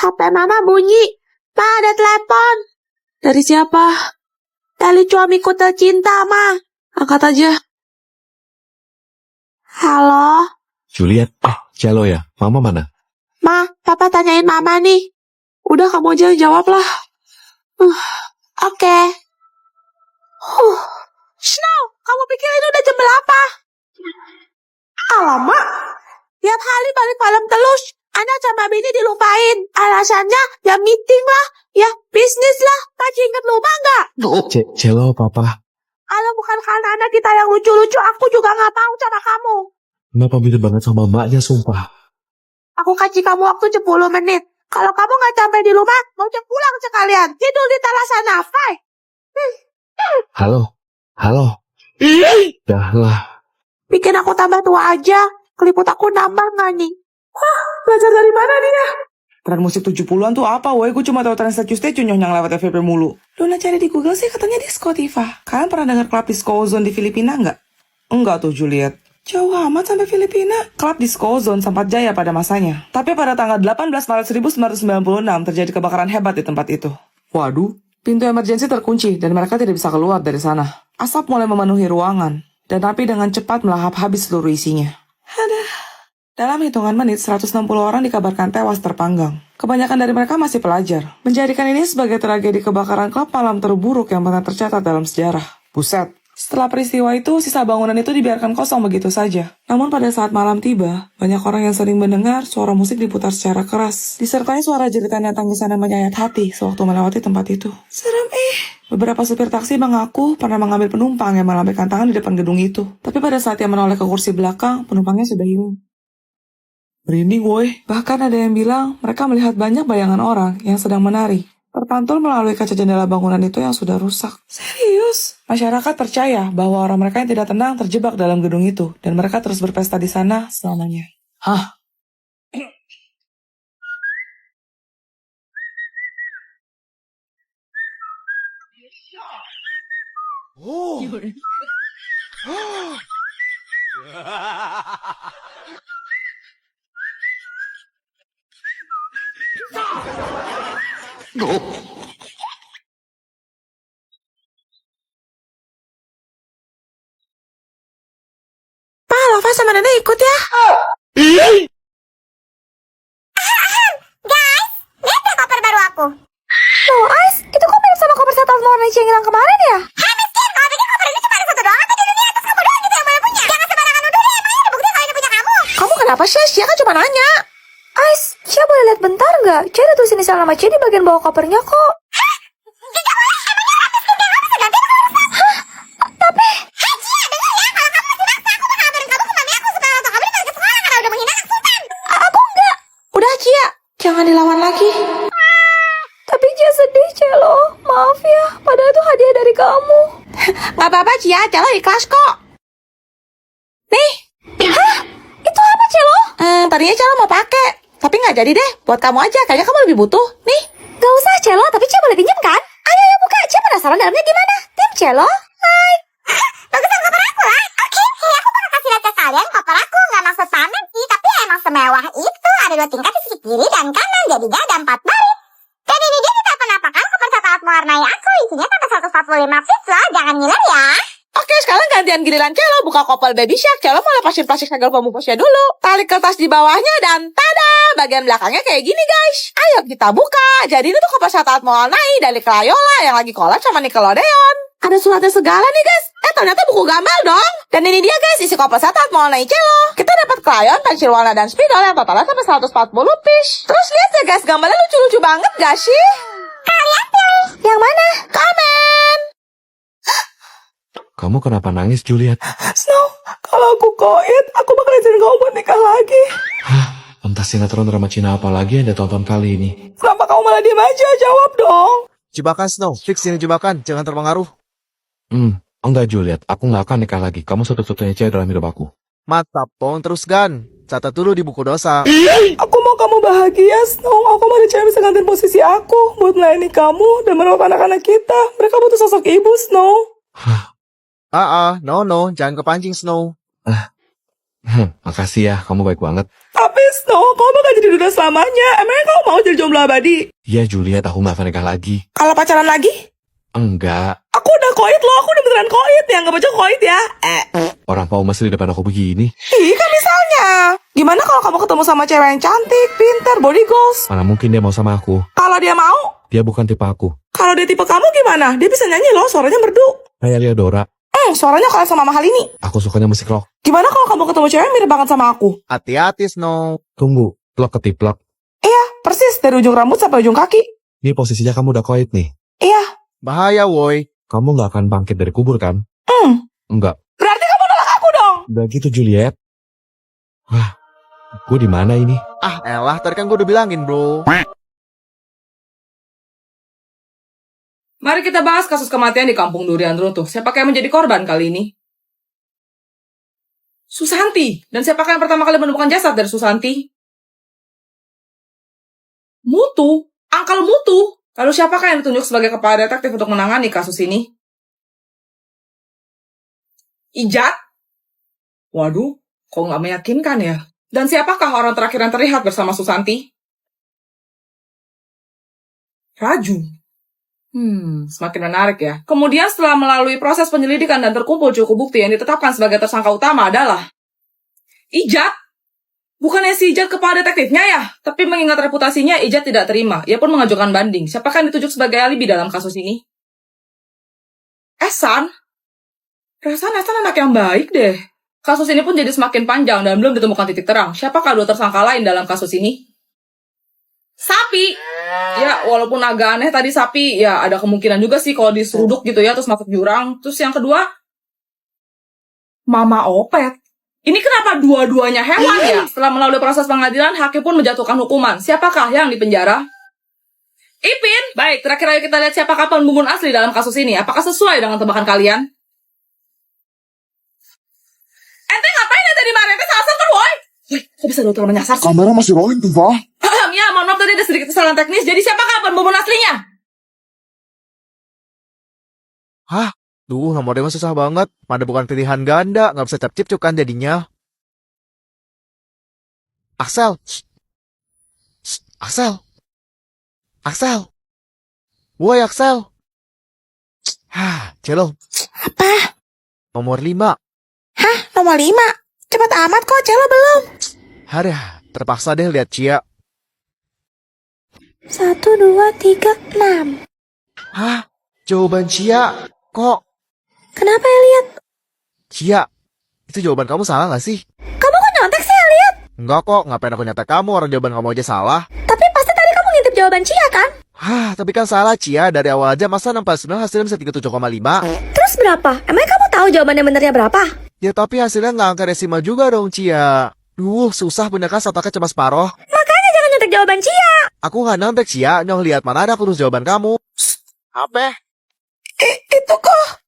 HP Mama bunyi. Ma, ada telepon. Dari siapa? Dari suamiku tercinta, Ma. Angkat aja. Halo? Juliet, Cello ya? Mama mana? Ma, Papa tanyain Mama nih. Udah, kamu aja jawab lah. Oke. Snow, kamu pikir ini udah jam berapa? Alamak. Tiap hari balik malam terus. Anak sama bini dilupain. Alasannya ya meeting lah. Ya bisnis lah. Masih inget rumah nggak? Cello, Papa. Kalau bukan karena anak kita yang lucu-lucu, aku juga nggak mau sama kamu. Kenapa beda banget sama maknya, sumpah. Aku kasih kamu waktu 10 menit. Kalau kamu nggak sampai di rumah, mau pulang sekalian. Tidur di teras sana, Fai. Halo. Dah lah. Bikin aku tambah tua aja. Keliput aku nambah nggak nih? Belajar dari mana dia? Tren musik 70-an tuh apa, woy? Gue cuma tahu tren Tuesday cunyong yang lewat FVP mulu. Luna cari di Google sih katanya di Spotify. Kalian pernah dengar klub disco zone di Filipina nggak? Enggak tuh, Juliet. Jauh amat sampai Filipina. Klub disco zone sempat jaya pada masanya. Tapi pada tanggal 18 Maret 1996 terjadi kebakaran hebat di tempat itu. Waduh, pintu emergensi terkunci dan mereka tidak bisa keluar dari sana. Asap mulai memenuhi ruangan dan api dengan cepat melahap habis seluruh isinya. Dalam hitungan menit, 160 orang dikabarkan tewas terpanggang. Kebanyakan dari mereka masih pelajar, menjadikan ini sebagai tragedi kebakaran klub malam terburuk yang pernah tercatat dalam sejarah. Buset. Setelah peristiwa itu, sisa bangunan itu dibiarkan kosong begitu saja. Namun pada saat malam tiba, banyak orang yang sering mendengar suara musik diputar secara keras, disertai suara jeritan dan tangisan yang menyayat hati sewaktu melewati tempat itu. Seram Beberapa supir taksi mengaku pernah mengambil penumpang yang melambaikan tangan di depan gedung itu. Tapi pada saat ia menoleh ke kursi belakang, penumpangnya sudah hilang. Merinding, woy. Bahkan ada yang bilang mereka melihat banyak bayangan orang yang sedang menari, terpantul melalui kaca jendela bangunan itu yang sudah rusak. Serius? Masyarakat percaya bahwa orang mereka yang tidak tenang terjebak dalam gedung itu, dan mereka terus berpesta di sana selamanya. Hah? Pa, Lova sama Nenek ikut ya. Guys, lihat deh koper baru aku. Oh, Ais, itu kok mirip sama koper settlement warna hijau yang hilang kemarin ya? Hai miskin, kalau pikir koper ini cuma ada satu doang apa di dunia, terus kamu doang gitu yang boleh punya. Jangan sembarangan nuduh deh, emangnya ada bukti kalau ini punya kamu. Kamu kenapa sih? Dia kan cuma nanya. Ais, Cia boleh lihat bentar nggak? Cia ada tulisan inisial nama Cia di bagian bawah kopernya kok. Tidak boleh, emangnya orang miskin kayak kamu bisa ganti aku rusak. Tapi... Hai Cia, dengar ya, kalau kamu masih maksa, aku bakal kabarin kamu ke mami aku supaya untuk kamu dipanggil ke sekolah karena udah menghina anak sultan. Aku enggak. Udah, Cia. Jangan dilawan lagi. Tapi Cia sedih, Celo. Maaf ya, padahal itu hadiah dari kamu. Gak apa-apa, Cia. Celo ikhlas kok. Nih. Hah? Itu apa, Celo? Tadinya Celo mau pakai. Tapi gak jadi deh. Buat kamu aja. Kayaknya kamu lebih butuh. Nih. Gak usah, Celo. Tapi Cia boleh pinjam kan? Ayo, buka. Cia penasaran dalamnya gimana. Tim, Celo. Hai. Bagusan koper aku lah. Oke, aku bakal kasih lihat ke kalian koper aku. Gak maksud pamer sih, tapi emang semewah itu. Ada 2 tingkat di sisi kiri dan kanan, jadinya ada 4 baris. Dan ini dia kita penampakan koper setelah mewarnai aku. Isinya sampai 145 piece loh, jangan ngiler ya. Oke, sekarang gantian giliran Celo buka koper Baby Shark. Celo mau lepasin plastik segel pembungkusnya dulu. Tarik kertas di bawahnya dan tada! Bagian belakangnya kayak gini, guys. Ayo kita buka. Jadi ini tuh koper saat mewarnai dari Crayola yang lagi collab sama Nickelodeon. Ada suratnya segala nih, guys. Ternyata buku gambar dong. Dan ini dia, guys, isi koper saat mewarnai Celo. Kita dapat krayon, pensil warna, dan spidol yang totalnya sampai 140 piece. Terus lihat ya, guys, gambarnya lucu-lucu banget gak sih? Kalian pilih. Yang mana? Komen. Kamu kenapa nangis, Juliet? Snow, kalau aku koit, aku bakal izin kamu buat nikah lagi. Entah sinetron drama Cina apa lagi yang dia tonton kali ini. Kenapa kamu malah diem aja? Jawab dong. Jebakan Snow, fix ini jebakan, jangan terpengaruh. Enggak, Juliet. Aku nggak akan nikah lagi. Kamu satu-satunya cewek dalam hidup aku. Mantap, Pong, terus Gan. Catat dulu di buku dosa. Aku mau kamu bahagia, Snow. Aku mau ada cewek bisa gantiin posisi aku buat melayani kamu dan merawat anak-anak kita. Mereka butuh sosok ibu, Snow. No, jangan kepancing, Snow. Makasih ya, kamu baik banget. Tapi Snow, kau bakal jadi duda selamanya. Emangnya kau mau jadi jomblo abadi? Ya Juliet, aku nggak akan nikah lagi. Kalau pacaran lagi? Enggak. Aku udah koit loh, aku udah beneran koit ya. Nggak baca koit ya. Orang mau masih di depan aku begini. Ih, kan misalnya. Gimana kalau kamu ketemu sama cewek yang cantik, pintar, body goals? Mana mungkin dia mau sama aku. Kalau dia mau, Dia bukan tipe aku. kalau dia tipe kamu gimana? Dia bisa nyanyi loh, suaranya merdu. Kayak Leodora. Suaranya kalah sama mahal ini. Aku sukanya musik rock. Gimana kalau kamu ketemu cewek yang mirip banget sama aku? Hati-hati, Snow. Tunggu. Plok ketiplok. Iya, persis dari ujung rambut sampai ujung kaki. Ini posisinya kamu udah koit nih. Iya. Bahaya, woi. Kamu nggak akan bangkit dari kubur kan? Enggak. Berarti kamu nolak aku dong. Udah gitu Juliet. Wah, gue di mana ini? Ah, elah, tadi kan gue udah bilangin, bro. Mari kita bahas kasus kematian di kampung Durian Runtuh. Siapakah yang menjadi korban kali ini? Susanti. Dan siapakah yang pertama kali menemukan jasad dari Susanti? Mutu. Angkel Mutu. Lalu siapakah yang ditunjuk sebagai kepala detektif untuk menangani kasus ini? Ijat? Waduh, kok nggak meyakinkan ya? Dan siapakah orang terakhir yang terlihat bersama Susanti? Raju. Semakin menarik ya. Kemudian setelah melalui proses penyelidikan dan terkumpul cukup bukti yang ditetapkan sebagai tersangka utama adalah Ijat. Bukannya si Ijat kepala detektifnya ya? Tapi mengingat reputasinya, Ijat tidak terima. Ia pun mengajukan banding. Siapakah yang ditunjuk sebagai alibi dalam kasus ini? Ehsan? Ehsan anak yang baik deh. Kasus ini pun jadi semakin panjang dan belum ditemukan titik terang. Siapakah dua tersangka lain dalam kasus ini? Sapi. Ya, walaupun agak aneh tadi sapi, ya ada kemungkinan juga sih kalau diseruduk gitu ya, terus masuk jurang. Terus yang kedua, Mama Opet. Ini kenapa dua-duanya hewan ya? Setelah melalui proses pengadilan, hakim pun menjatuhkan hukuman. Siapakah yang dipenjara? Ipin. Baik, terakhir ayo kita lihat siapakah pembunuh asli dalam kasus ini. Apakah sesuai dengan tebakan kalian? Ente ngapain ente di mana? Ente sasar kan, woy? Wih, kok bisa dokter menyasar sih? Kamera masih rolling tuh, Pak. Ya, mohon maaf tadi ada sedikit kesalahan teknis. Jadi siapakah pembunuh aslinya? Hah? Duh, nomornya mah susah banget. Mana bukan pilihan ganda, nggak bisa cap-cip kan jadinya. Axel. Shh. Shh. Axel. Axel. Woi, Axel. Celo. Apa? Nomor 5. Nomor 5. Cepat amat kok, Celo belum. Hadah, terpaksa deh lihat Cia. 1, 2, 3, 6. Hah? Jawaban Cia. Kok? Kenapa ya lihat? Cia, itu jawaban kamu salah gak sih? Kamu kok nyontek sih lihat? Enggak kok, ngapain aku nyata kamu, orang jawaban kamu aja salah. Tapi pasti tadi kamu ngintip jawaban Cia kan? Tapi kan salah Cia, dari awal aja masa 69 hasilnya bisa 37,5. Terus berapa? Emangnya kamu tahu jawabannya benernya berapa? Ya tapi hasilnya nggak angka desimal juga dong Cia. Duh, susah bener kan otaknya cuma separoh. Makanya jangan nyontek jawaban Cia. Aku nggak nontek Cia, nyong lihat mana ada kurus jawaban kamu. Apa? Itu kok